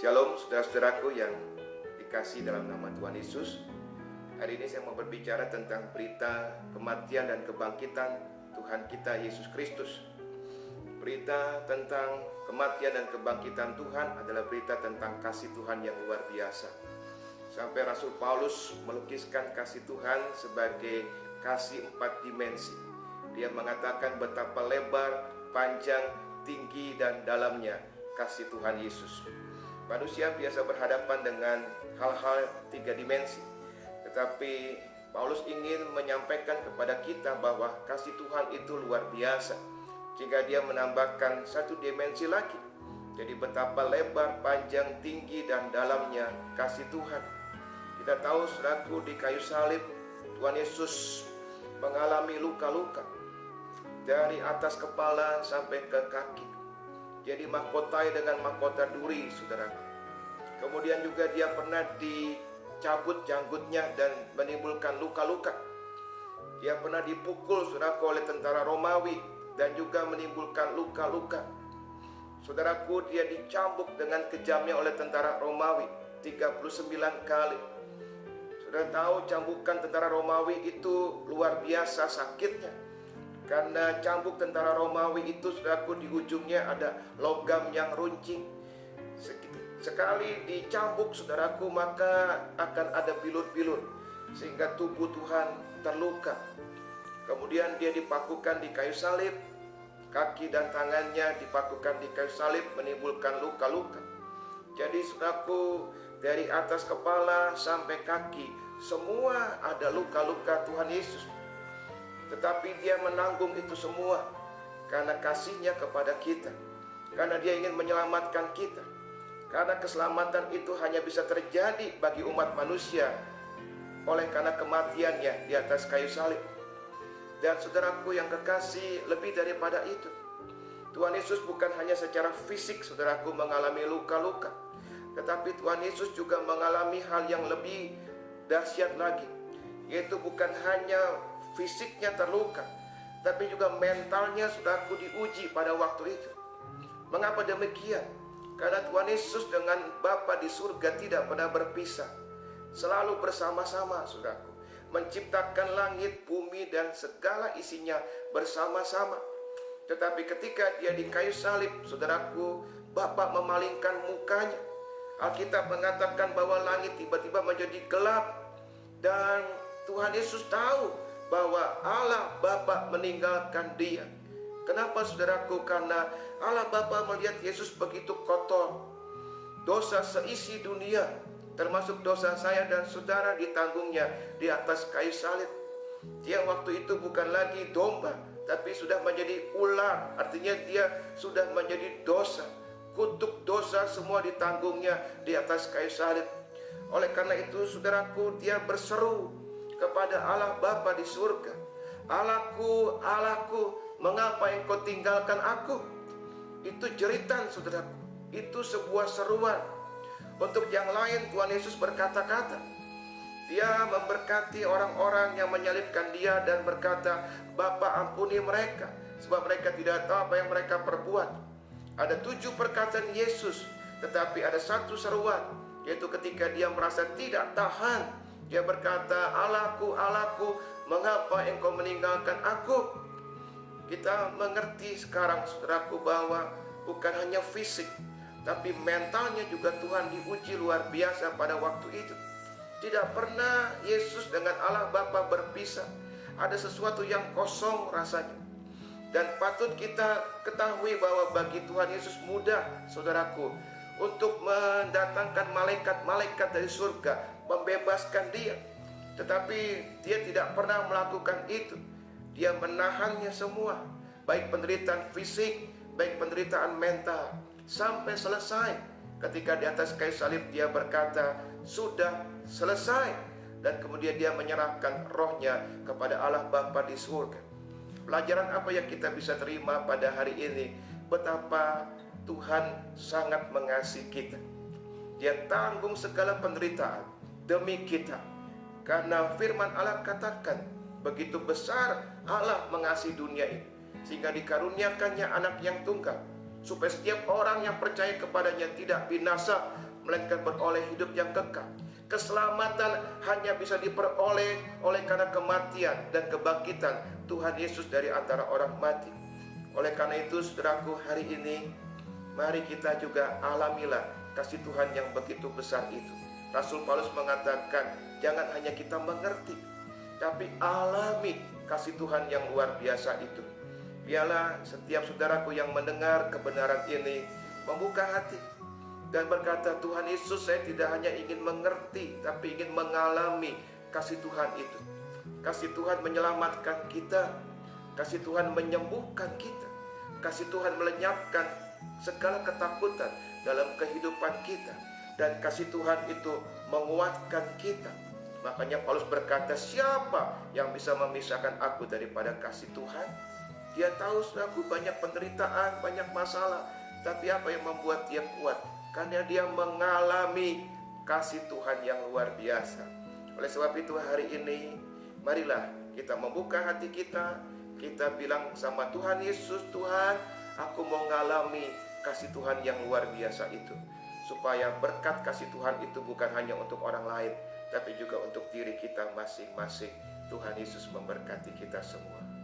Shalom saudara-saudaraku yang dikasih dalam nama Tuhan Yesus. Hari ini saya mau berbicara tentang berita kematian dan kebangkitan Tuhan kita Yesus Kristus. Berita tentang kematian dan kebangkitan Tuhan adalah berita tentang kasih Tuhan yang luar biasa. Sampai Rasul Paulus melukiskan kasih Tuhan sebagai kasih 4 dimensi. Dia mengatakan betapa lebar, panjang, tinggi, dan dalamnya kasih Tuhan Yesus. Manusia biasa berhadapan dengan hal-hal 3 dimensi. Tetapi Paulus ingin menyampaikan kepada kita bahwa kasih Tuhan itu luar biasa, jika dia menambahkan 1 dimensi lagi. Jadi betapa lebar, panjang, tinggi, dan dalamnya kasih Tuhan. Kita tahu saudaraku, di kayu salib Tuhan Yesus mengalami luka-luka dari atas kepala sampai ke kaki. Jadi mahkotai dengan mahkota duri, saudara. Kemudian juga dia pernah dicabut janggutnya dan menimbulkan luka-luka. Dia pernah dipukul, saudaraku, oleh tentara Romawi dan juga menimbulkan luka-luka. Saudaraku, dia dicambuk dengan kejamnya oleh tentara Romawi 39 kali. Saudara tahu cambukan tentara Romawi itu luar biasa sakitnya. Karena cambuk tentara Romawi itu, saudaraku, di ujungnya ada logam yang runcing. Sekali dicambuk, saudaraku, maka akan ada bilut-bilut sehingga tubuh Tuhan terluka. Kemudian dia dipakukan di kayu salib. Kaki dan tangannya dipakukan di kayu salib, menimbulkan luka-luka. Jadi saudaraku, dari atas kepala sampai kaki semua ada luka-luka Tuhan Yesus. Tetapi dia menanggung itu semua karena kasihnya kepada kita, karena dia ingin menyelamatkan kita. Karena keselamatan itu hanya bisa terjadi bagi umat manusia oleh karena kematiannya di atas kayu salib. Dan saudaraku yang kekasih, lebih daripada itu, Tuhan Yesus bukan hanya secara fisik, saudaraku, mengalami luka-luka, tetapi Tuhan Yesus juga mengalami hal yang lebih dahsyat lagi, yaitu bukan hanya fisiknya terluka, tapi juga mentalnya, saudaraku, diuji pada waktu itu. Mengapa demikian? Karena Tuhan Yesus dengan Bapa di surga tidak pernah berpisah, selalu bersama-sama, saudaraku, menciptakan langit, bumi, dan segala isinya bersama-sama. Tetapi ketika dia di kayu salib, saudaraku, Bapa memalingkan mukanya. Alkitab mengatakan bahwa langit tiba-tiba menjadi gelap, dan Tuhan Yesus tahu bahwa Allah Bapa meninggalkan dia. Kenapa, saudaraku? Karena Allah Bapa melihat Yesus begitu kotor. Dosa seisi dunia, termasuk dosa saya dan saudara, ditanggungnya di atas kayu salib. Dia waktu itu bukan lagi domba, tapi sudah menjadi ular. Artinya dia sudah menjadi dosa. Kutuk dosa semua ditanggungnya di atas kayu salib. Oleh karena itu, saudaraku, dia berseru kepada Allah Bapa di surga, "Allahku, Allahku, mengapa engkau tinggalkan aku?" Itu jeritan, saudaraku. Itu sebuah seruan. Untuk yang lain, Tuhan Yesus berkata-kata. Dia memberkati orang-orang yang menyalibkan dia dan berkata, "Bapa, ampuni mereka, sebab mereka tidak tahu apa yang mereka perbuat." Ada 7 perkataan Yesus, tetapi ada 1 seruan, yaitu ketika dia merasa tidak tahan. Dia berkata, "Allahku, Allahku, mengapa engkau meninggalkan aku?" Kita mengerti sekarang, saudaraku, bahwa bukan hanya fisik, tapi mentalnya juga Tuhan diuji luar biasa pada waktu itu. Tidak pernah Yesus dengan Allah Bapa berpisah. Ada sesuatu yang kosong rasanya. Dan patut kita ketahui bahwa bagi Tuhan Yesus mudah, saudaraku, untuk mendatangkan malaikat-malaikat dari surga, membebaskan dia. Tetapi dia tidak pernah melakukan itu. Dia menahannya semua, baik penderitaan fisik, baik penderitaan mental, sampai selesai. Ketika di atas kayu salib dia berkata, "Sudah selesai." Dan kemudian dia menyerahkan rohnya kepada Allah Bapa di surga. Pelajaran apa yang kita bisa terima pada hari ini? Betapa Tuhan sangat mengasihi kita. Dia tanggung segala penderitaan demi kita. Karena firman Allah katakan, begitu besar Allah mengasihi dunia ini, sehingga dikaruniakannya anak yang tunggal, supaya setiap orang yang percaya kepadanya tidak binasa, melainkan beroleh hidup yang kekal. Keselamatan hanya bisa diperoleh oleh karena kematian dan kebangkitan Tuhan Yesus dari antara orang mati. Oleh karena itu, saudaraku, hari ini mari kita juga alamilah kasih Tuhan yang begitu besar itu. Rasul Paulus mengatakan, jangan hanya kita mengerti, tapi alami kasih Tuhan yang luar biasa itu. Biarlah setiap saudaraku yang mendengar kebenaran ini membuka hati dan berkata, Tuhan Yesus, saya tidak hanya ingin mengerti, tapi ingin mengalami kasih Tuhan itu. Kasih Tuhan menyelamatkan kita, kasih Tuhan menyembuhkan kita, kasih Tuhan melenyapkan segala ketakutan dalam kehidupan kita, dan kasih Tuhan itu menguatkan kita. Makanya Paulus berkata, siapa yang bisa memisahkan aku daripada kasih Tuhan? Dia tahu, saudaraku, banyak penderitaan, banyak masalah, tapi apa yang membuat dia kuat? Karena dia mengalami kasih Tuhan yang luar biasa. Oleh sebab itu hari ini, marilah kita membuka hati kita. Kita bilang sama Tuhan Yesus, Tuhan, aku mau mengalami kasih Tuhan yang luar biasa itu. Supaya berkat kasih Tuhan itu bukan hanya untuk orang lain, tapi juga untuk diri kita masing-masing. Tuhan Yesus memberkati kita semua.